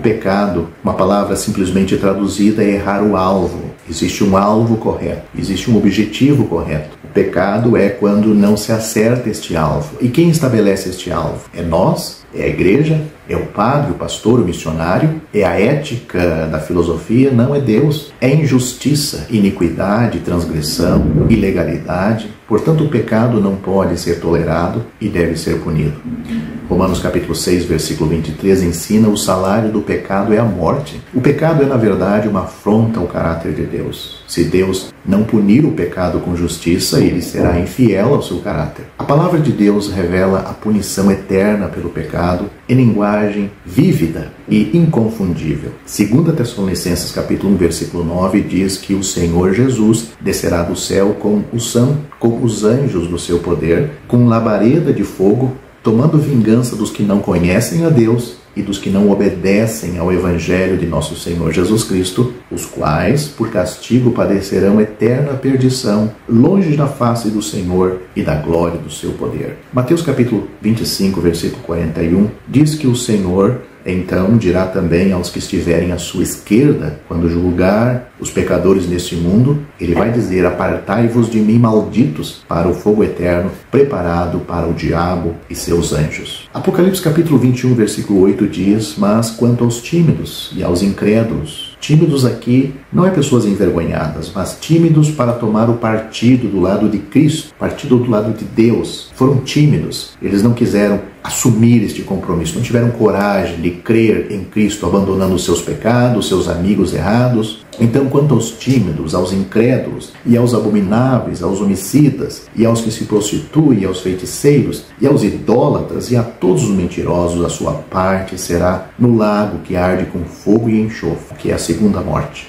pecado, uma palavra simplesmente traduzida, é errar o alvo. Existe um alvo correto, existe um objetivo correto. O pecado é quando não se acerta este alvo. E quem estabelece este alvo? É nós? É a igreja? É o padre, o pastor, o missionário? É a ética da filosofia? Não, é Deus. É injustiça, iniquidade, transgressão, ilegalidade. Portanto, o pecado não pode ser tolerado e deve ser punido. Romanos capítulo 6, versículo 23 ensina: o salário do pecado é a morte. O pecado é, na verdade, uma afronta ao caráter de Deus. Se Deus não punir o pecado com justiça, ele será infiel ao seu caráter. A palavra de Deus revela a punição eterna pelo pecado em linguagem vívida e inconfundível. 2 Tessalonicenses capítulo 1, versículo 9 diz que o Senhor Jesus descerá do céu com os anjos do seu poder, com labareda de fogo, tomando vingança dos que não conhecem a Deus e dos que não obedecem ao Evangelho de nosso Senhor Jesus Cristo, os quais, por castigo, padecerão eterna perdição, longe da face do Senhor e da glória do seu poder. Mateus capítulo 25, versículo 41, diz que o Senhor então dirá também aos que estiverem à sua esquerda, quando julgar os pecadores neste mundo, ele vai dizer: apartai-vos de mim, malditos, para o fogo eterno, preparado para o diabo e seus anjos. Apocalipse capítulo 21, versículo 8 diz: mas quanto aos tímidos e aos incrédulos, tímidos aqui não é pessoas envergonhadas, mas tímidos para tomar o partido do lado de Cristo, partido do lado de Deus. Foram tímidos, eles não quiseram assumir este compromisso, não tiveram coragem de crer em Cristo, abandonando os seus pecados, seus amigos errados. Então, quanto aos tímidos, aos incrédulos, e aos abomináveis, aos homicidas, e aos que se prostituem, aos feiticeiros, e aos idólatras, e a todos os mentirosos, a sua parte será no lago que arde com fogo e enxofre, que é a segunda morte.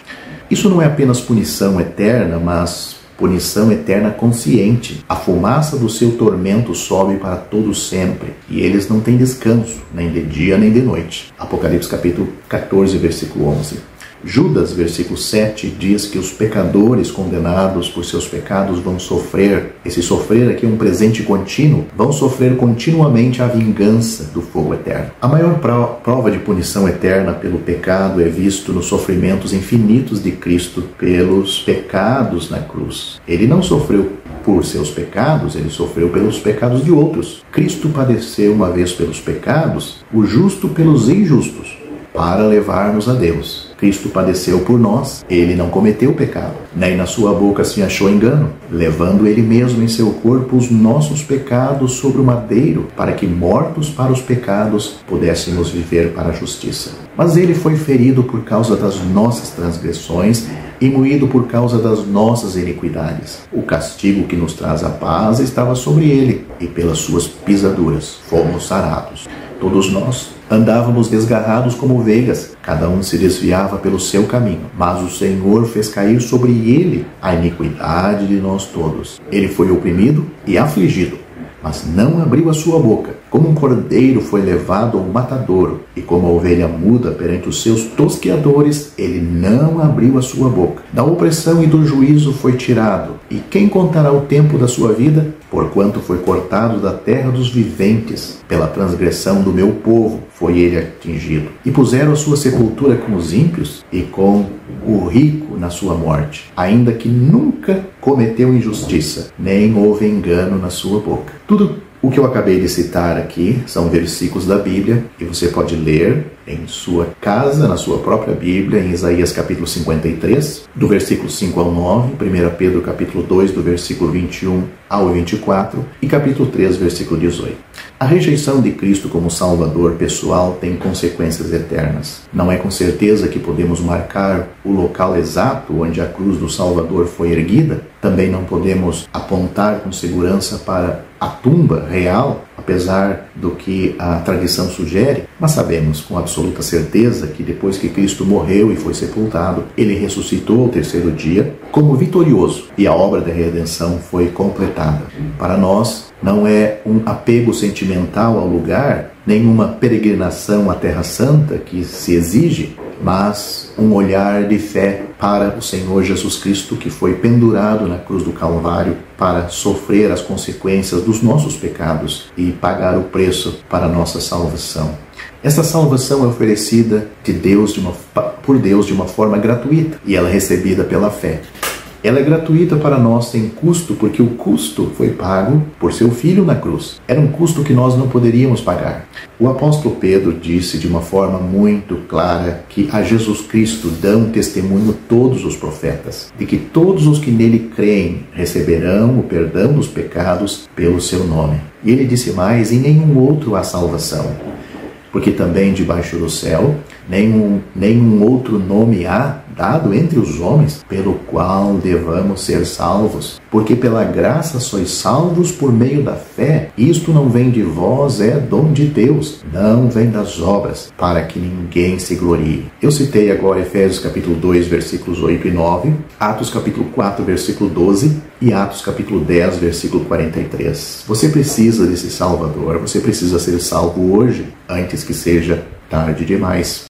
Isso não é apenas punição eterna, mas punição eterna consciente. A fumaça do seu tormento sobe para todo sempre, e eles não têm descanso, nem de dia nem de noite. Apocalipse capítulo 14, versículo 11. Judas, versículo 7, diz que os pecadores condenados por seus pecados vão sofrer, esse sofrer aqui é um presente contínuo, vão sofrer continuamente a vingança do fogo eterno. A maior prova de punição eterna pelo pecado é visto nos sofrimentos infinitos de Cristo pelos pecados na cruz. Ele não sofreu por seus pecados, ele sofreu pelos pecados de outros. Cristo padeceu uma vez pelos pecados, o justo pelos injustos, para levar-nos a Deus. Cristo padeceu por nós, ele não cometeu pecado, nem na sua boca se achou engano, levando ele mesmo em seu corpo os nossos pecados sobre o madeiro, para que, mortos para os pecados, pudéssemos viver para a justiça. Mas ele foi ferido por causa das nossas transgressões e moído por causa das nossas iniquidades. O castigo que nos traz a paz estava sobre ele, e pelas suas pisaduras fomos sarados. Todos nós andávamos desgarrados como ovelhas, cada um se desviava pelo seu caminho, mas o Senhor fez cair sobre ele a iniquidade de nós todos. Ele foi oprimido e afligido, mas não abriu a sua boca. Como um cordeiro foi levado ao matadouro, e como a ovelha muda perante os seus tosqueadores, ele não abriu a sua boca. Da opressão e do juízo foi tirado. E quem contará o tempo da sua vida? Porquanto foi cortado da terra dos viventes. Pela transgressão do meu povo foi ele atingido. E puseram a sua sepultura com os ímpios e com o rico na sua morte, ainda que nunca cometeu injustiça, nem houve engano na sua boca. Tudo o que eu acabei de citar aqui são versículos da Bíblia, e você pode ler em sua casa, na sua própria Bíblia, em Isaías capítulo 53, do versículo 5 ao 9, 1 Pedro capítulo 2, do versículo 21 ao 24, e capítulo 3, versículo 18. A rejeição de Cristo como Salvador pessoal tem consequências eternas. Não é com certeza que podemos marcar o local exato onde a cruz do Salvador foi erguida. Também não podemos apontar com segurança para a tumba real, apesar do que a tradição sugere, mas sabemos com absoluta certeza que depois que Cristo morreu e foi sepultado, ele ressuscitou ao terceiro dia como vitorioso, e a obra da redenção foi completada. Para nós, não é um apego sentimental ao lugar, nem uma peregrinação à Terra Santa que se exige, mas um olhar de fé para o Senhor Jesus Cristo, que foi pendurado na cruz do Calvário para sofrer as consequências dos nossos pecados e pagar o preço para a nossa salvação. Essa salvação é oferecida por Deus de uma forma gratuita e ela é recebida pela fé. Ela é gratuita para nós sem custo, porque o custo foi pago por seu Filho na cruz. Era um custo que nós não poderíamos pagar. O apóstolo Pedro disse de uma forma muito clara que a Jesus Cristo dão testemunho todos os profetas, de que todos os que nele creem receberão o perdão dos pecados pelo seu nome. E ele disse mais, em nenhum outro há salvação, porque também debaixo do céu nenhum outro nome há dado entre os homens pelo qual devamos ser salvos. Porque pela graça sois salvos por meio da fé. Isto não vem de vós, é dom de Deus, não vem das obras, para que ninguém se glorie. Eu citei agora Efésios capítulo 2, versículos 8 e 9, Atos capítulo 4, versículo 12 e Atos capítulo 10, versículo 43. Você precisa desse Salvador, você precisa ser salvo hoje, antes que seja tarde demais.